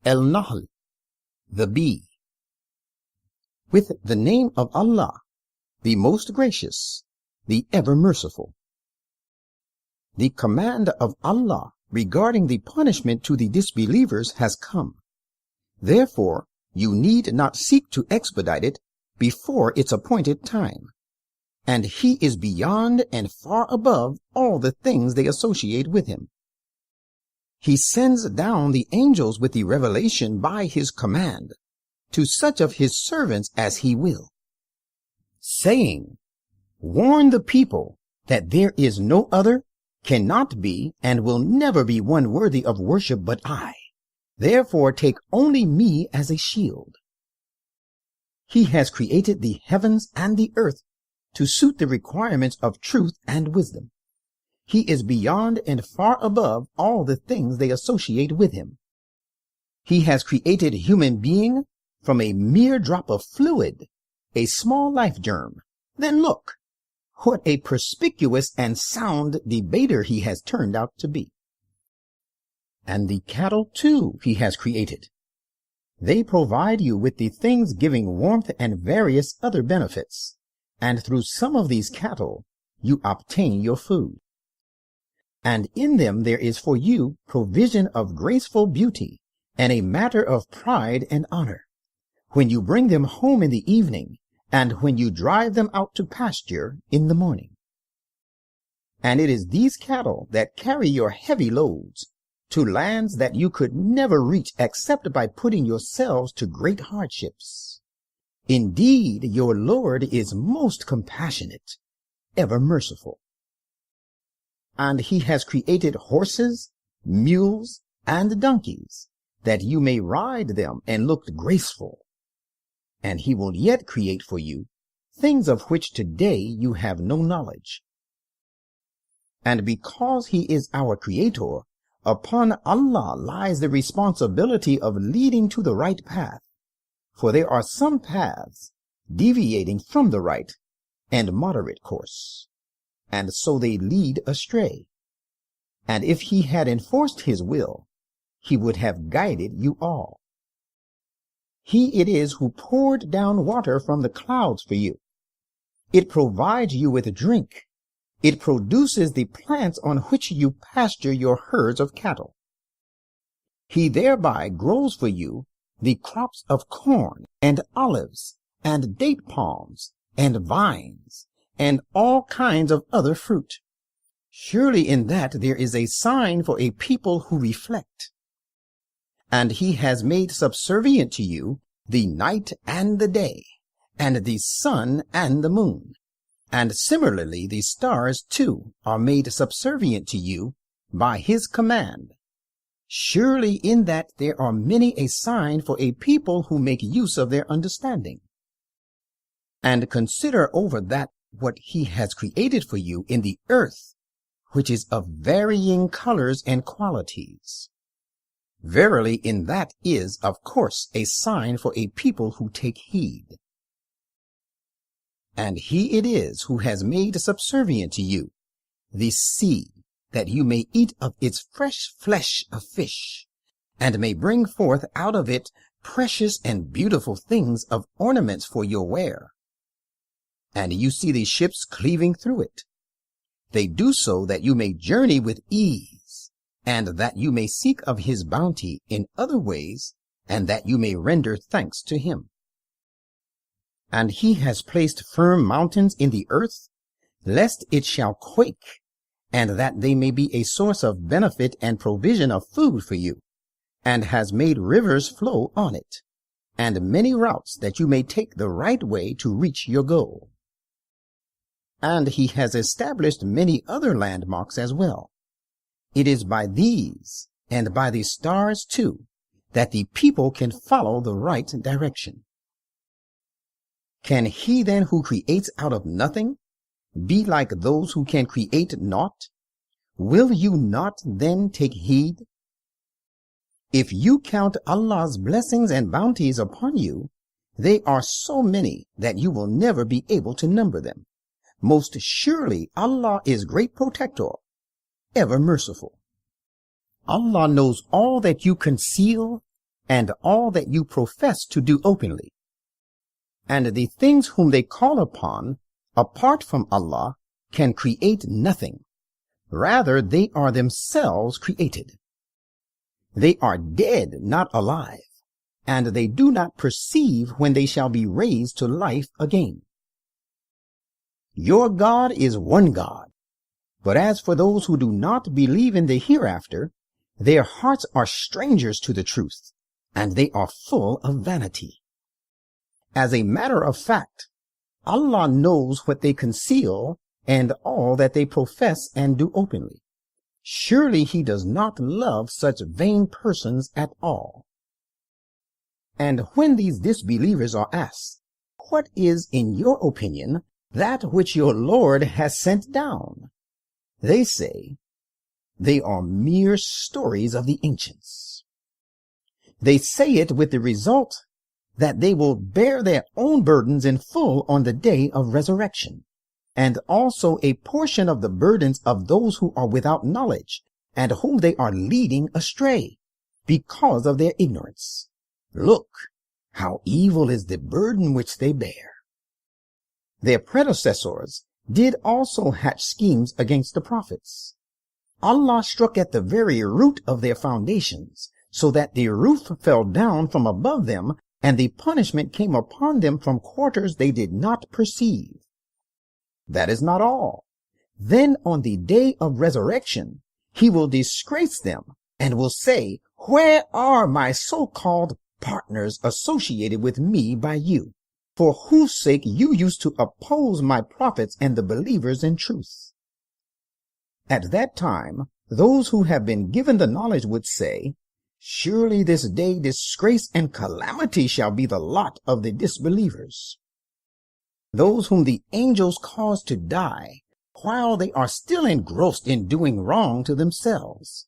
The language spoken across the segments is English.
An-Nahl, the bee. With the name of Allah, the most gracious, the ever merciful. The command of Allah regarding the punishment to the disbelievers has come. Therefore, you need not seek to expedite it before its appointed time. And He is beyond and far above all the things they associate with Him. He sends down the angels with the revelation by His command to such of His servants as He will, saying, warn the people that there is no other, cannot be, and will never be one worthy of worship but I. Therefore take only me as a shield. He has created the heavens and the earth to suit the requirements of truth and wisdom. He is beyond and far above all the things they associate with Him. He has created human being from a mere drop of fluid, a small life germ. Then look, what a perspicuous and sound debater He has turned out to be. And the cattle, too, He has created. They provide you with the things giving warmth and various other benefits, and through some of these cattle you obtain your food. And in them there is for you provision of graceful beauty, and a matter of pride and honor, when you bring them home in the evening, and when you drive them out to pasture in the morning. And it is these cattle that carry your heavy loads to lands that you could never reach except by putting yourselves to great hardships. Indeed, your Lord is most compassionate, ever merciful. And He has created horses, mules, and donkeys, that you may ride them and look graceful. And He will yet create for you things of which today you have no knowledge. And because He is our Creator, upon Allah lies the responsibility of leading to the right path. For there are some paths deviating from the right and moderate course, and so they lead astray. And if He had enforced His will, He would have guided you all. He it is who poured down water from the clouds for you. It provides you with drink. It produces the plants on which you pasture your herds of cattle. He thereby grows for you the crops of corn and olives and date palms and vines and all kinds of other fruit. Surely in that there is a sign for a people who reflect. And He has made subservient to you the night and the day, and the sun and the moon. And similarly the stars too are made subservient to you by His command. Surely in that there are many a sign for a people who make use of their understanding. And consider over that what He has created for you in the earth, which is of varying colors and qualities. Verily in that is, of course, a sign for a people who take heed. And He it is who has made subservient to you the sea, that you may eat of its fresh flesh of fish, and may bring forth out of it precious and beautiful things of ornaments for your wear. And you see the ships cleaving through it. They do so that you may journey with ease, and that you may seek of His bounty in other ways, and that you may render thanks to Him. And He has placed firm mountains in the earth, lest it shall quake, and that they may be a source of benefit and provision of food for you, and has made rivers flow on it, and many routes that you may take the right way to reach your goal. And He has established many other landmarks as well. It is by these, and by the stars too, that the people can follow the right direction. Can He then who creates out of nothing be like those who can create naught? Will you not then take heed? If you count Allah's blessings and bounties upon you, they are so many that you will never be able to number them. Most surely Allah is great protector, ever merciful. Allah knows all that you conceal and all that you profess to do openly. And the things whom they call upon, apart from Allah, can create nothing. Rather, they are themselves created. They are dead, not alive, and they do not perceive when they shall be raised to life again. Your God is one God. But as for those who do not believe in the hereafter, their hearts are strangers to the truth, and they are full of vanity. As a matter of fact, Allah knows what they conceal and all that they profess and do openly. Surely He does not love such vain persons at all. And when these disbelievers are asked, what is, in your opinion, that which your Lord has sent down? They say, they are mere stories of the ancients. They say it with the result that they will bear their own burdens in full on the day of resurrection, and also a portion of the burdens of those who are without knowledge and whom they are leading astray because of their ignorance. Look, how evil is the burden which they bear. Their predecessors did also hatch schemes against the prophets. Allah struck at the very root of their foundations, so that the roof fell down from above them, and the punishment came upon them from quarters they did not perceive. That is not all. Then on the day of resurrection, He will disgrace them and will say, where are my so-called partners associated with me by you, for whose sake you used to oppose my prophets and the believers in truth? At that time, those who have been given the knowledge would say, surely this day disgrace and calamity shall be the lot of the disbelievers. Those whom the angels cause to die, while they are still engrossed in doing wrong to themselves.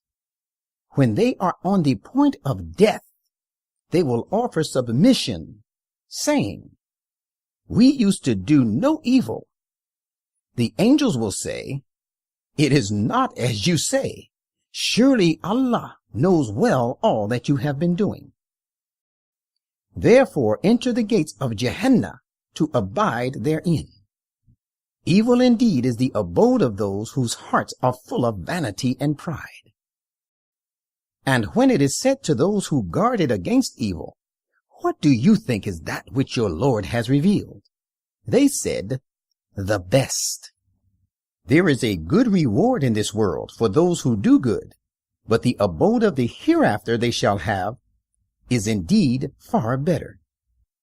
When they are on the point of death, they will offer submission, saying, we used to do no evil. The angels will say, it is not as you say. Surely Allah knows well all that you have been doing. Therefore enter the gates of Jahannam to abide therein. Evil indeed is the abode of those whose hearts are full of vanity and pride. And when it is said to those who guarded against evil, what do you think is that which your Lord has revealed? They said, the best. There is a good reward in this world for those who do good, but the abode of the hereafter they shall have is indeed far better.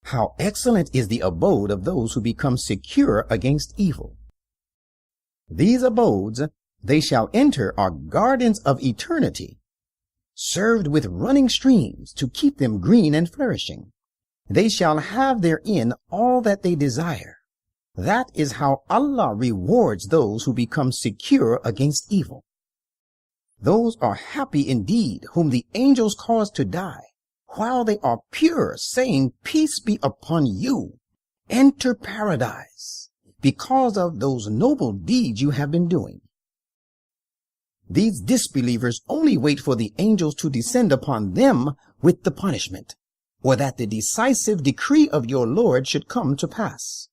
How excellent is the abode of those who become secure against evil. These abodes they shall enter are gardens of eternity, served with running streams to keep them green and flourishing. They shall have therein all that they desire. That is how Allah rewards those who become secure against evil. Those are happy indeed whom the angels cause to die, while they are pure, saying, peace be upon you. Enter paradise, because of those noble deeds you have been doing. These disbelievers only wait for the angels to descend upon them with the punishment, or that the decisive decree of your Lord should come to pass.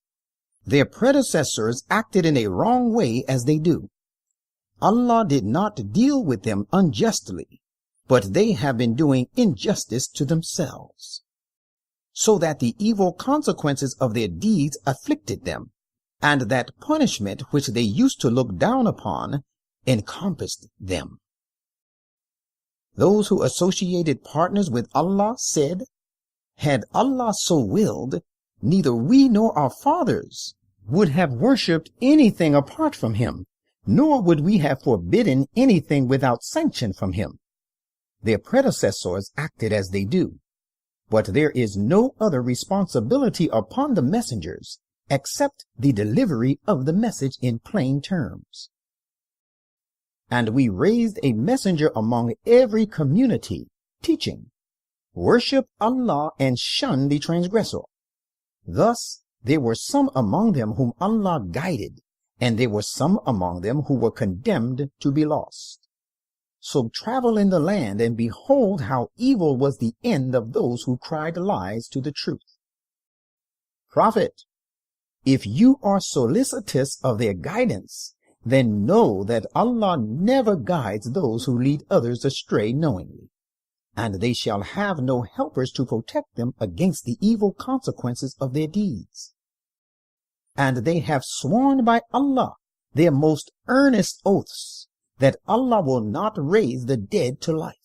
Their predecessors acted in a wrong way as they do. Allah did not deal with them unjustly, but they have been doing injustice to themselves, so that the evil consequences of their deeds afflicted them, and that punishment which they used to look down upon encompassed them. Those who associated partners with Allah said, had Allah so willed, neither we nor our fathers would have worshipped anything apart from Him, nor would we have forbidden anything without sanction from Him. Their predecessors acted as they do, but there is no other responsibility upon the messengers except the delivery of the message in plain terms. And we raised a messenger among every community, teaching, worship Allah and shun the transgressor. Thus there were some among them whom Allah guided, and there were some among them who were condemned to be lost. So travel in the land and behold how evil was the end of those who cried lies to the truth. Prophet, if you are solicitous of their guidance, then know that Allah never guides those who lead others astray knowingly, and they shall have no helpers to protect them against the evil consequences of their deeds. And they have sworn by Allah their most earnest oaths that Allah will not raise the dead to life.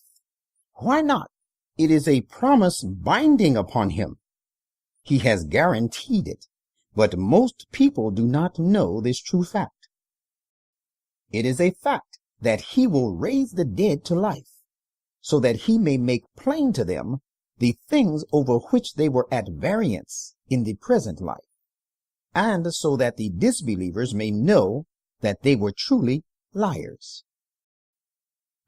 Why not? It is a promise binding upon him. He has guaranteed it, but most people do not know this true fact. It is a fact that he will raise the dead to life, so that he may make plain to them the things over which they were at variance in the present life, and so that the disbelievers may know that they were truly liars.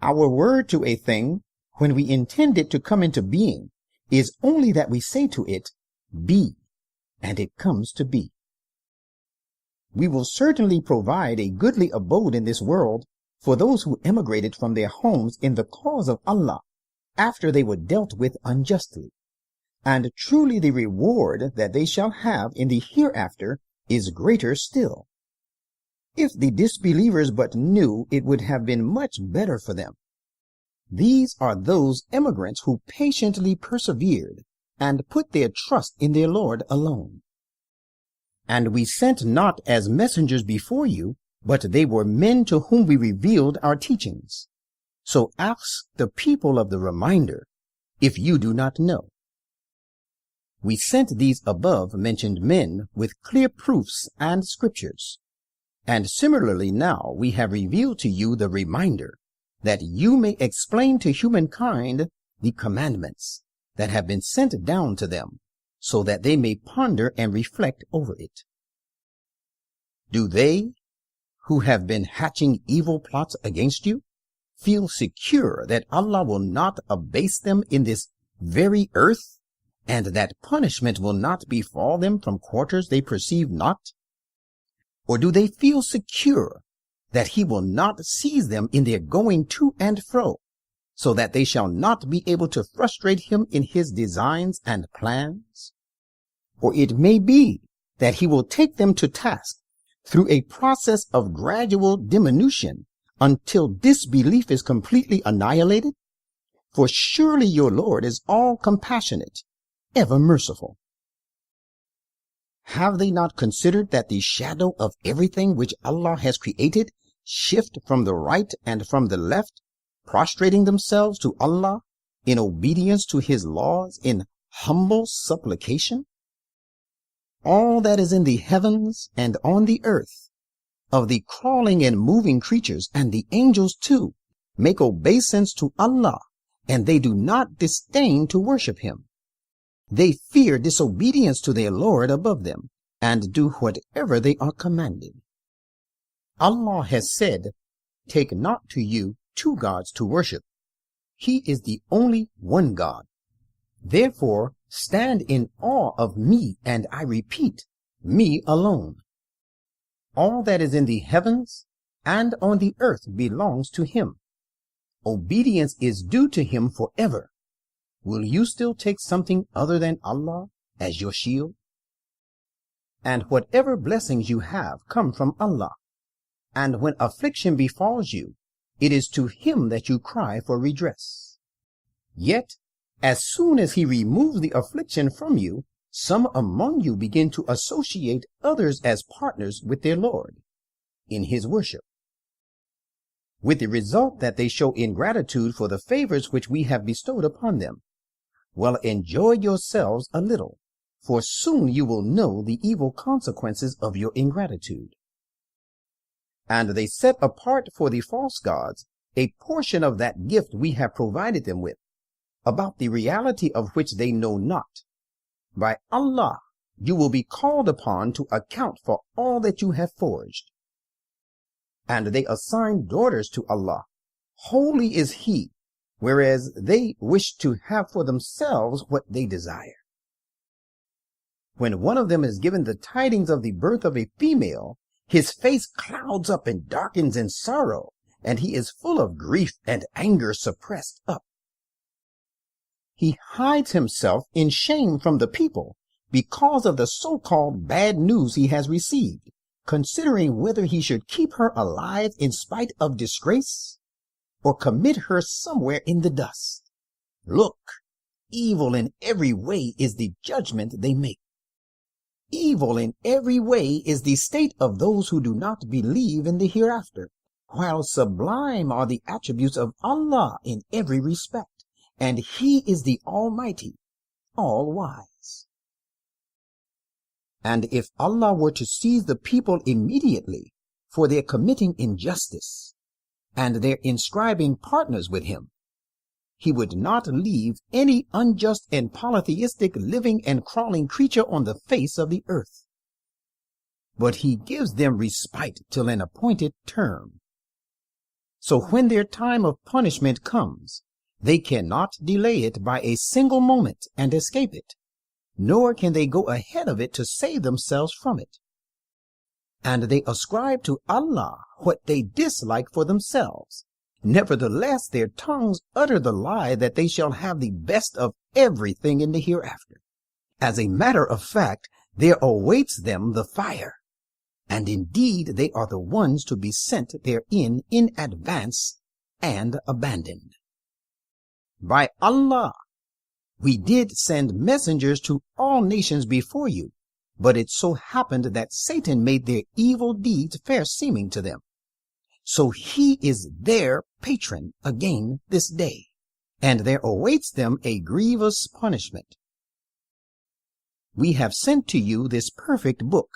Our word to a thing, when we intend it to come into being, is only that we say to it, be, and it comes to be. We will certainly provide a goodly abode in this world for those who emigrated from their homes in the cause of Allah after they were dealt with unjustly, and truly the reward that they shall have in the hereafter is greater still. If the disbelievers but knew, it would have been much better for them. These are those emigrants who patiently persevered and put their trust in their Lord alone. And we sent not as messengers before you, but they were men to whom we revealed our teachings. So ask the people of the reminder, if you do not know. We sent these above mentioned men with clear proofs and scriptures. And similarly now we have revealed to you the reminder, that you may explain to humankind the commandments that have been sent down to them, so that they may ponder and reflect over it. Do they, who have been hatching evil plots against you, feel secure that Allah will not abase them in this very earth, and that punishment will not befall them from quarters they perceive not? Or do they feel secure that he will not seize them in their going to and fro, so that they shall not be able to frustrate him in his designs and plans? Or it may be that he will take them to task through a process of gradual diminution until disbelief is completely annihilated? For surely your Lord is all compassionate, ever merciful. Have they not considered that the shadow of everything which Allah has created shift from the right and from the left, prostrating themselves to Allah in obedience to his laws in humble supplication? All that is in the heavens and on the earth, of the crawling and moving creatures and the angels too, make obeisance to Allah, and they do not disdain to worship him. They fear disobedience to their Lord above them, and do whatever they are commanded. Allah has said, take not to you two gods to worship. He is the only one God. Therefore, stand in awe of me, and I repeat, me alone. All that is in the heavens and on the earth belongs to him. Obedience is due to him forever. Will you still take something other than Allah as your shield? And whatever blessings you have come from Allah. And when affliction befalls you, it is to him that you cry for redress. Yet, as soon as he removes the affliction from you, some among you begin to associate others as partners with their Lord in his worship, with the result that they show ingratitude for the favors which we have bestowed upon them. Well, enjoy yourselves a little, for soon you will know the evil consequences of your ingratitude. And they set apart for the false gods a portion of that gift we have provided them with, about the reality of which they know not. By Allah, you will be called upon to account for all that you have forged. And they assign daughters to Allah. Holy is he, whereas they wish to have for themselves what they desire. When one of them is given the tidings of the birth of a female, his face clouds up and darkens in sorrow, and he is full of grief and anger suppressed up. He hides himself in shame from the people because of the so-called bad news he has received, considering whether he should keep her alive in spite of disgrace or commit her somewhere in the dust. Look, evil in every way is the judgment they make. Evil in every way is the state of those who do not believe in the hereafter, while sublime are the attributes of Allah in every respect, and He is the Almighty, All-Wise. And if Allah were to seize the people immediately for their committing injustice and their inscribing partners with Him, He would not leave any unjust and polytheistic living and crawling creature on the face of the earth. But He gives them respite till an appointed term. So when their time of punishment comes, they cannot delay it by a single moment and escape it, nor can they go ahead of it to save themselves from it. And they ascribe to Allah what they dislike for themselves. Nevertheless, their tongues utter the lie that they shall have the best of everything in the hereafter. As a matter of fact, there awaits them the fire, and indeed they are the ones to be sent therein in advance and abandoned. By Allah, we did send messengers to all nations before you, but it so happened that Satan made their evil deeds fair seeming to them. So he is their patron again this day, and there awaits them a grievous punishment. We have sent to you this perfect book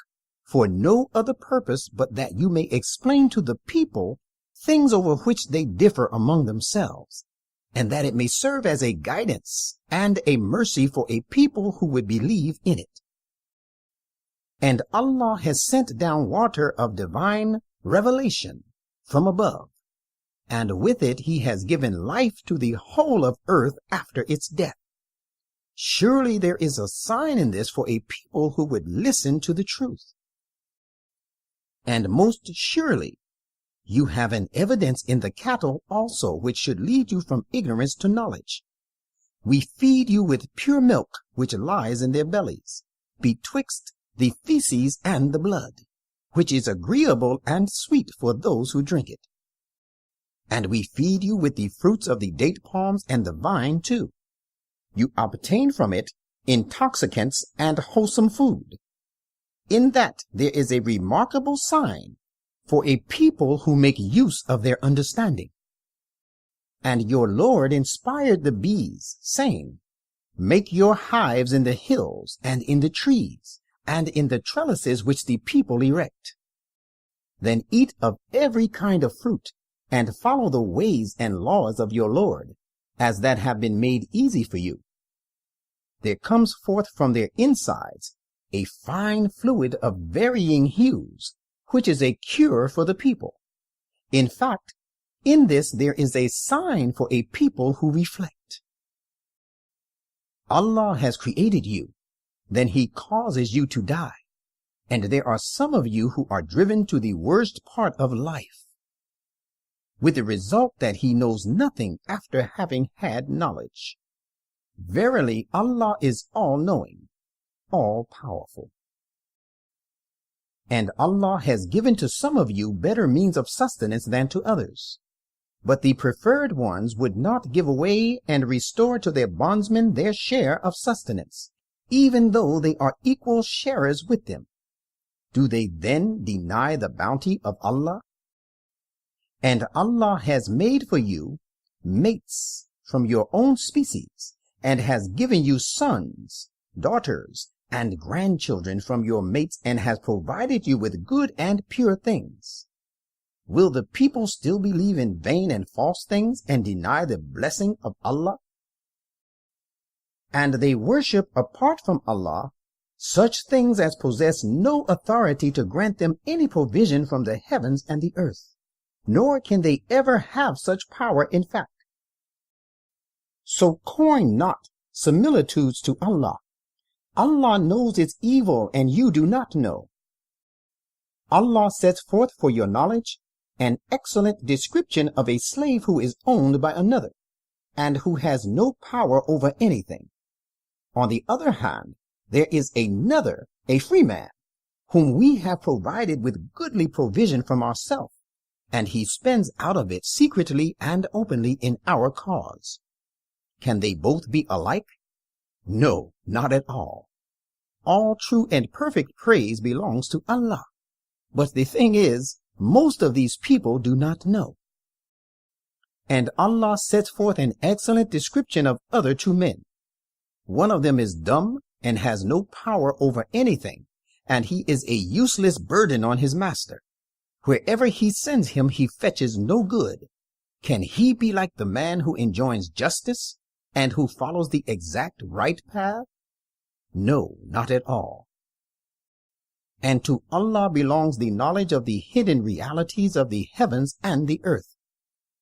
for no other purpose but that you may explain to the people things over which they differ among themselves, and that it may serve as a guidance and a mercy for a people who would believe in it. And Allah has sent down water of divine revelation from above, and with it He has given life to the whole of earth after its death. Surely there is a sign in this for a people who would listen to the truth. And most surely you have an evidence in the cattle also, which should lead you from ignorance to knowledge. We feed you with pure milk which lies in their bellies, betwixt the feces and the blood, which is agreeable and sweet for those who drink it. And we feed you with the fruits of the date palms and the vine too. You obtain from it intoxicants and wholesome food. In that there is a remarkable sign for a people who make use of their understanding. And your Lord inspired the bees, saying, Make your hives in the hills and in the trees, and in the trellises which the people erect. Then eat of every kind of fruit, and follow the ways and laws of your Lord, as that have been made easy for you. There comes forth from their insides a fine fluid of varying hues, which is a cure for the people. In fact, in this there is a sign for a people who reflect. Allah has created you. Then He causes you to die, and there are some of you who are driven to the worst part of life, with the result that He knows nothing after having had knowledge. Verily, Allah is all-knowing, all-powerful. And Allah has given to some of you better means of sustenance than to others. But the preferred ones would not give away and restore to their bondsmen their share of sustenance, even though they are equal sharers with them. Do they then deny the bounty of Allah? And Allah has made for you mates from your own species, and has given you sons, daughters, and grandchildren from your mates, and has provided you with good and pure things. Will the people still believe in vain and false things, and deny the blessing of Allah? And they worship apart from Allah such things as possess no authority to grant them any provision from the heavens and the earth, nor can they ever have such power in fact. So coin not similitudes to Allah. Allah knows its evil, and you do not know. Allah sets forth for your knowledge an excellent description of a slave who is owned by another, and who has no power over anything. On the other hand, there is another, a free man, whom we have provided with goodly provision from ourselves, and he spends out of it secretly and openly in our cause. Can they both be alike? No, not at all. All true and perfect praise belongs to Allah. But the thing is, most of these people do not know. And Allah sets forth an excellent description of other two men. One of them is dumb and has no power over anything, and he is a useless burden on his master. Wherever he sends him, he fetches no good. Can he be like the man who enjoins justice and who follows the exact right path? No, not at all. And to Allah belongs the knowledge of the hidden realities of the heavens and the earth.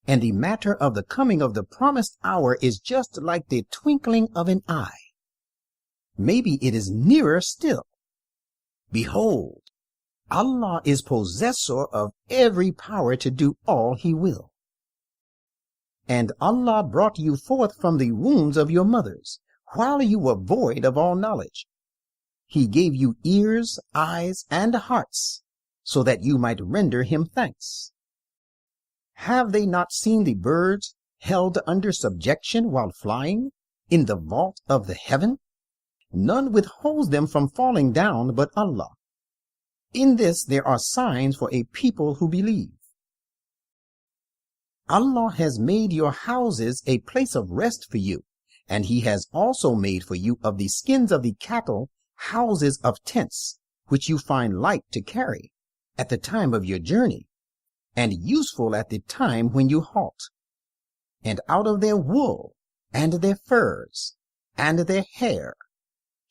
And the matter of the coming of the promised hour is just like the twinkling of an eye. Maybe it is nearer still. Behold, Allah is possessor of every power to do all he will. And Allah brought you forth from the wombs of your mothers, while you were void of all knowledge. He gave you ears, eyes, and hearts, so that you might render him thanks. Have they not seen the birds held under subjection while flying in the vault of the heaven? None withholds them from falling down but Allah. In this there are signs for a people who believe. Allah has made your houses a place of rest for you, and he has also made for you of the skins of the cattle houses of tents, which you find light to carry at the time of your journey, and useful at the time when you halt. And out of their wool, and their furs, and their hair,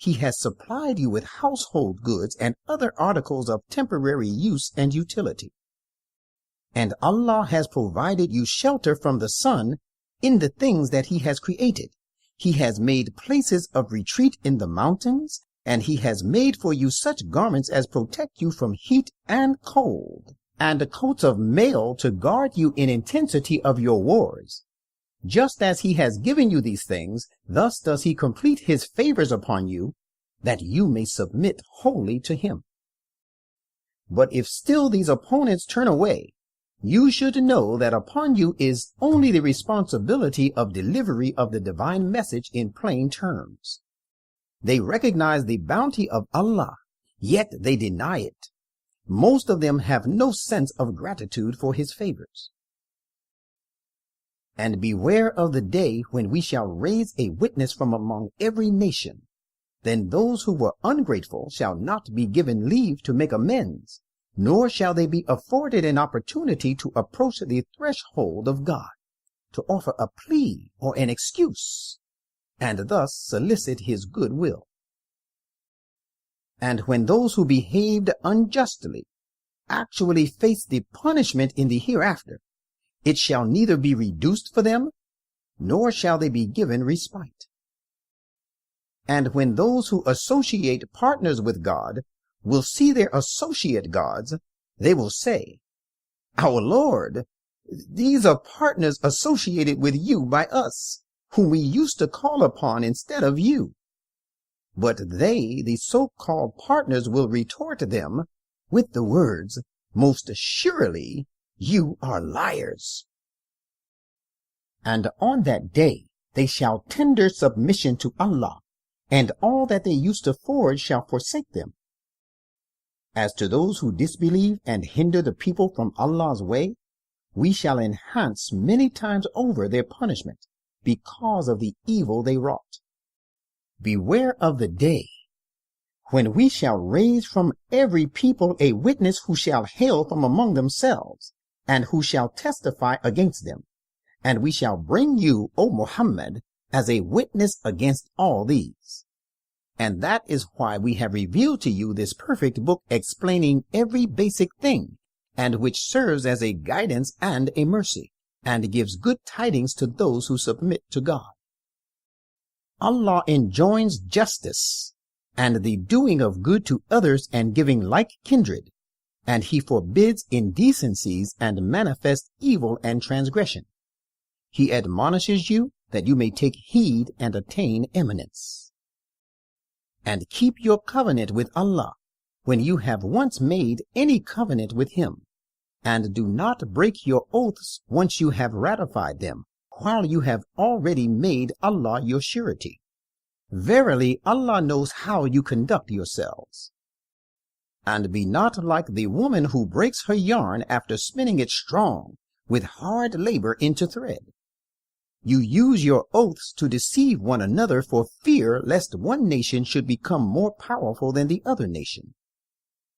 he has supplied you with household goods and other articles of temporary use and utility. And Allah has provided you shelter from the sun in the things that he has created. He has made places of retreat in the mountains, and he has made for you such garments as protect you from heat and cold, and coats of mail to guard you in intensity of your wars. Just as he has given you these things, thus does he complete his favors upon you, that you may submit wholly to him. But if still these opponents turn away, you should know that upon you is only the responsibility of delivery of the divine message in plain terms. They recognize the bounty of Allah, yet they deny it. Most of them have no sense of gratitude for his favors. And beware of the day when we shall raise a witness from among every nation. Then those who were ungrateful shall not be given leave to make amends, nor shall they be afforded an opportunity to approach the threshold of God, to offer a plea or an excuse, and thus solicit his good will. And when those who behaved unjustly actually face the punishment in the hereafter, it shall neither be reduced for them, nor shall they be given respite. And when those who associate partners with God will see their associate gods, they will say, Our Lord, these are partners associated with you by us, whom we used to call upon instead of you. But they, the so-called partners, will retort them with the words, Most surely you are liars. And on that day they shall tender submission to Allah, and all that they used to forge shall forsake them. As to those who disbelieve and hinder the people from Allah's way, we shall enhance many times over their punishment because of the evil they wrought. Beware of the day when we shall raise from every people a witness who shall hail from among themselves, and who shall testify against them. And we shall bring you, O Muhammad, as a witness against all these. And that is why we have revealed to you this perfect book explaining every basic thing, and which serves as a guidance and a mercy, and gives good tidings to those who submit to God. Allah enjoins justice, and the doing of good to others and giving like kindred, and he forbids indecencies and manifest evil and transgression. He admonishes you that you may take heed and attain eminence. And keep your covenant with Allah when you have once made any covenant with him, and do not break your oaths once you have ratified them, while you have already made Allah your surety. Verily, Allah knows how you conduct yourselves. And be not like the woman who breaks her yarn after spinning it strong with hard labor into thread. You use your oaths to deceive one another for fear lest one nation should become more powerful than the other nation.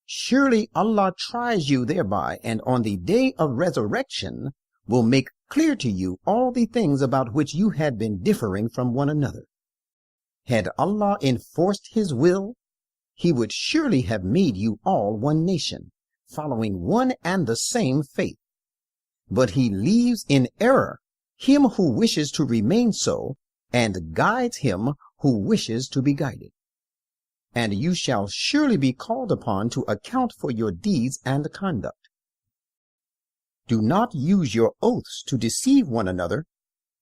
Surely Allah tries you thereby, and on the day of resurrection will make clear to you all the things about which you had been differing from one another. Had Allah enforced his will, he would surely have made you all one nation, following one and the same faith. But he leaves in error him who wishes to remain so, and guides him who wishes to be guided. And you shall surely be called upon to account for your deeds and conduct. Do not use your oaths to deceive one another,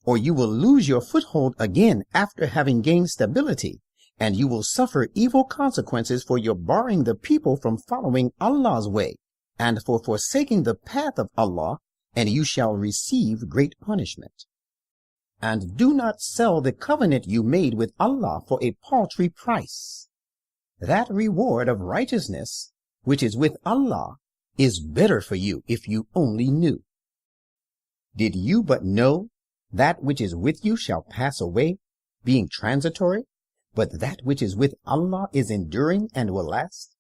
or you will lose your foothold again after having gained stability, and you will suffer evil consequences for your barring the people from following Allah's way, and for forsaking the path of Allah, and you shall receive great punishment. And do not sell the covenant you made with Allah for a paltry price. That reward of righteousness, which is with Allah, is better for you if you only knew. Did you but know that which is with you shall pass away, being transitory, but that which is with Allah is enduring and will last?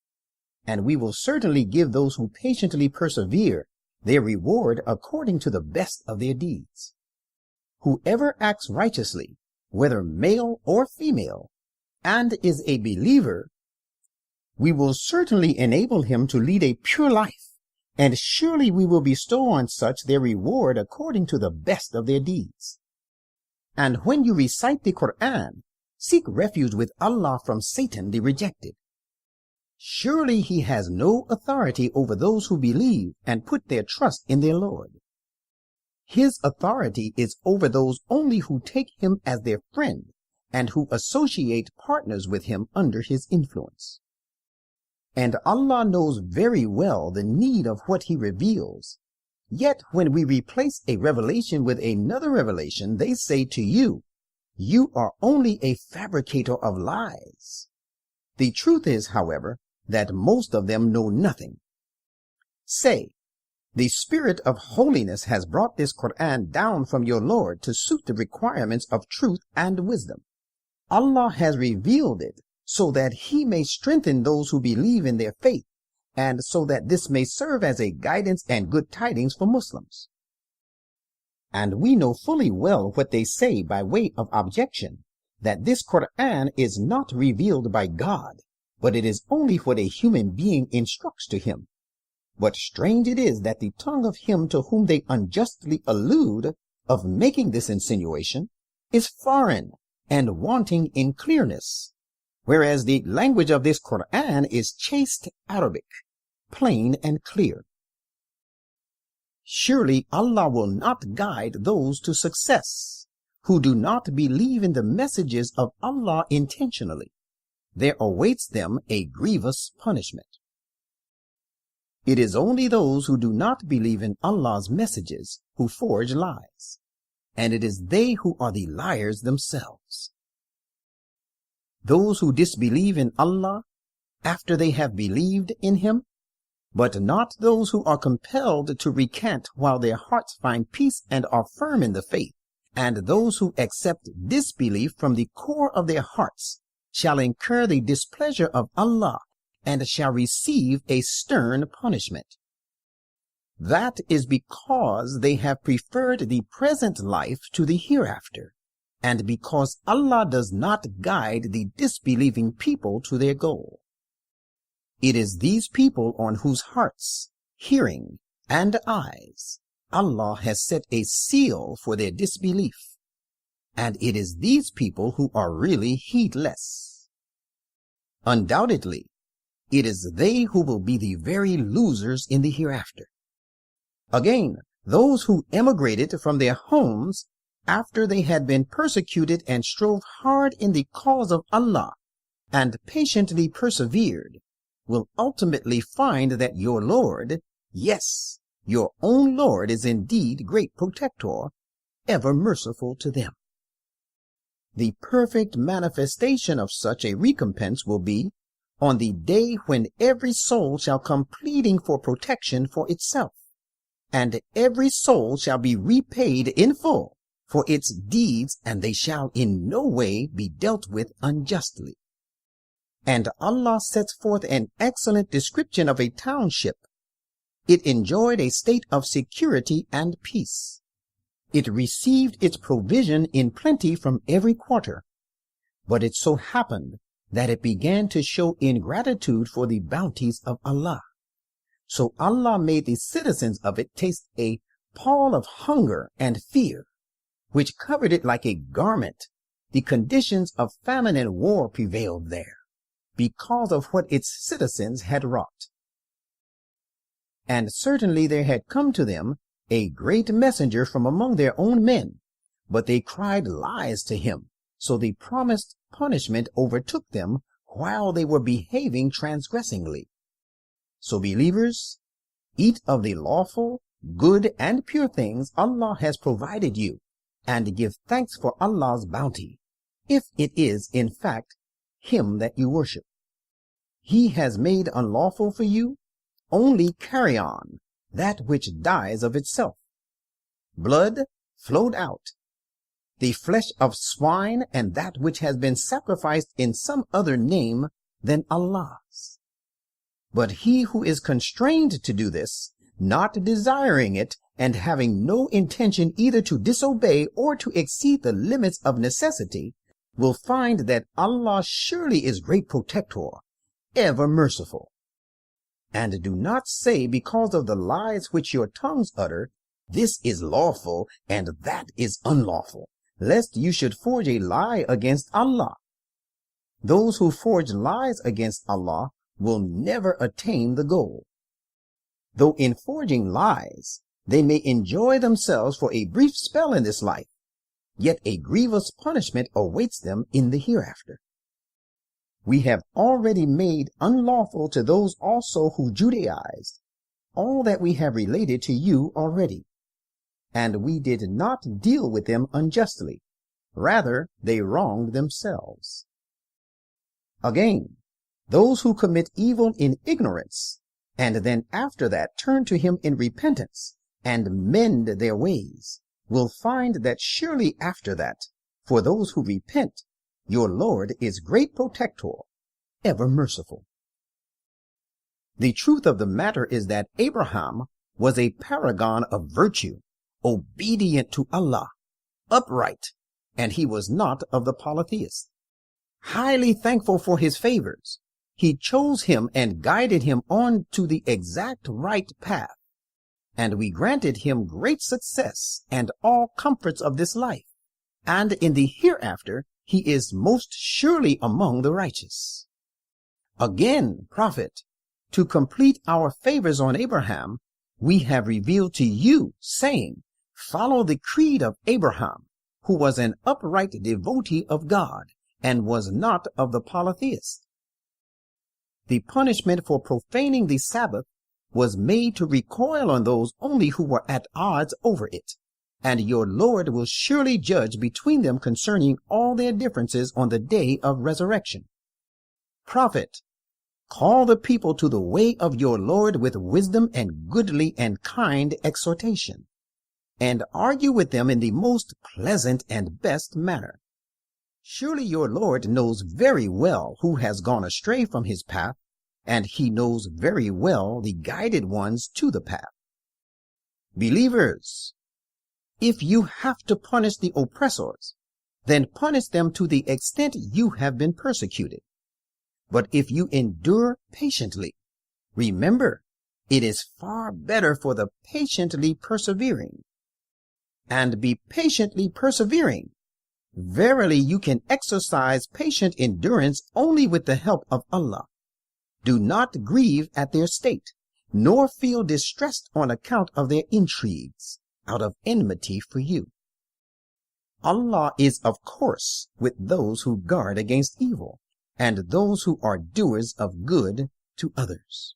And we will certainly give those who patiently persevere their reward according to the best of their deeds. Whoever acts righteously, whether male or female, and is a believer, we will certainly enable him to lead a pure life, and surely we will bestow on such their reward according to the best of their deeds. And when you recite the Quran, seek refuge with Allah from Satan the rejected. Surely he has no authority over those who believe and put their trust in their Lord. His authority is over those only who take him as their friend and who associate partners with him under his influence. And Allah knows very well the need of what he reveals. Yet when we replace a revelation with another revelation, they say to you, "You are only a fabricator of lies." The truth is, however, that most of them know nothing. Say, the Spirit of holiness has brought this Quran down from your Lord to suit the requirements of truth and wisdom. Allah has revealed it so that he may strengthen those who believe in their faith, and so that this may serve as a guidance and good tidings for Muslims. And we know fully well what they say by way of objection, that this Quran is not revealed by God, but it is only what a human being instructs to him. But strange it is that the tongue of him to whom they unjustly allude of making this insinuation is foreign and wanting in clearness, whereas the language of this Quran is chaste Arabic, plain and clear. Surely Allah will not guide those to success who do not believe in the messages of Allah intentionally. There awaits them a grievous punishment. It is only those who do not believe in Allah's messages who forge lies, and it is they who are the liars themselves. Those who disbelieve in Allah after they have believed in him, but not those who are compelled to recant while their hearts find peace and are firm in the faith, and those who accept disbelief from the core of their hearts shall incur the displeasure of Allah and shall receive a stern punishment. That is because they have preferred the present life to the hereafter, and because Allah does not guide the disbelieving people to their goal. It is these people on whose hearts, hearing, and eyes Allah has set a seal for their disbelief, and it is these people who are really heedless. Undoubtedly, it is they who will be the very losers in the hereafter. Again, those who emigrated from their homes after they had been persecuted and strove hard in the cause of Allah and patiently persevered, will ultimately find that your Lord, yes, your own Lord, is indeed great protector, ever merciful to them. The perfect manifestation of such a recompense will be on the day when every soul shall come pleading for protection for itself, and every soul shall be repaid in full for its deeds, and they shall in no way be dealt with unjustly. And Allah sets forth an excellent description of a township. It enjoyed a state of security and peace. It received its provision in plenty from every quarter. But it so happened that it began to show ingratitude for the bounties of Allah. So Allah made the citizens of it taste a pall of hunger and fear, which covered it like a garment. The conditions of famine and war prevailed there, because of what its citizens had wrought. And certainly there had come to them a great messenger from among their own men, but they cried lies to him, so the promised punishment overtook them while they were behaving transgressingly. So believers, eat of the lawful, good, and pure things Allah has provided you, and give thanks for Allah's bounty, if it is in fact Him that you worship. He has made unlawful for you only carrion, that which dies of itself. Blood flowed out, the flesh of swine, and that which has been sacrificed in some other name than Allah's. But he who is constrained to do this, not desiring it, and having no intention either to disobey or to exceed the limits of necessity, will find that Allah surely is great protector, ever merciful. And do not say, because of the lies which your tongues utter, this is lawful and that is unlawful, lest you should forge a lie against Allah. Those who forge lies against Allah will never attain the goal. Though in forging lies, they may enjoy themselves for a brief spell in this life, yet a grievous punishment awaits them in the hereafter. We have already made unlawful to those also who Judaized all that we have related to you already, and we did not deal with them unjustly. Rather, they wronged themselves. Again, those who commit evil in ignorance, and then after that turn to him in repentance, and mend their ways, will find that surely after that, for those who repent, your Lord is great protector, ever merciful. The truth of the matter is that Abraham was a paragon of virtue, obedient to Allah, upright, and he was not of the polytheists. Highly thankful for his favors, he chose him and guided him on to the exact right path, and we granted him great success and all comforts of this life, and in the hereafter he is most surely among the righteous. Again, Prophet, to complete our favors on Abraham, we have revealed to you, saying, follow the creed of Abraham, who was an upright devotee of God, and was not of the polytheists. The punishment for profaning the Sabbath was made to recoil on those only who were at odds over it, and your Lord will surely judge between them concerning all their differences on the day of resurrection. Prophet, call the people to the way of your Lord with wisdom and goodly and kind exhortation, and argue with them in the most pleasant and best manner. Surely your Lord knows very well who has gone astray from his path, and he knows very well the guided ones to the path. Believers, if you have to punish the oppressors, then punish them to the extent you have been persecuted. But if you endure patiently, remember, it is far better for the patiently persevering. And be patiently persevering. Verily, you can exercise patient endurance only with the help of Allah. Do not grieve at their state, nor feel distressed on account of their intrigues, out of enmity for you. Allah is of course with those who guard against evil, and those who are doers of good to others.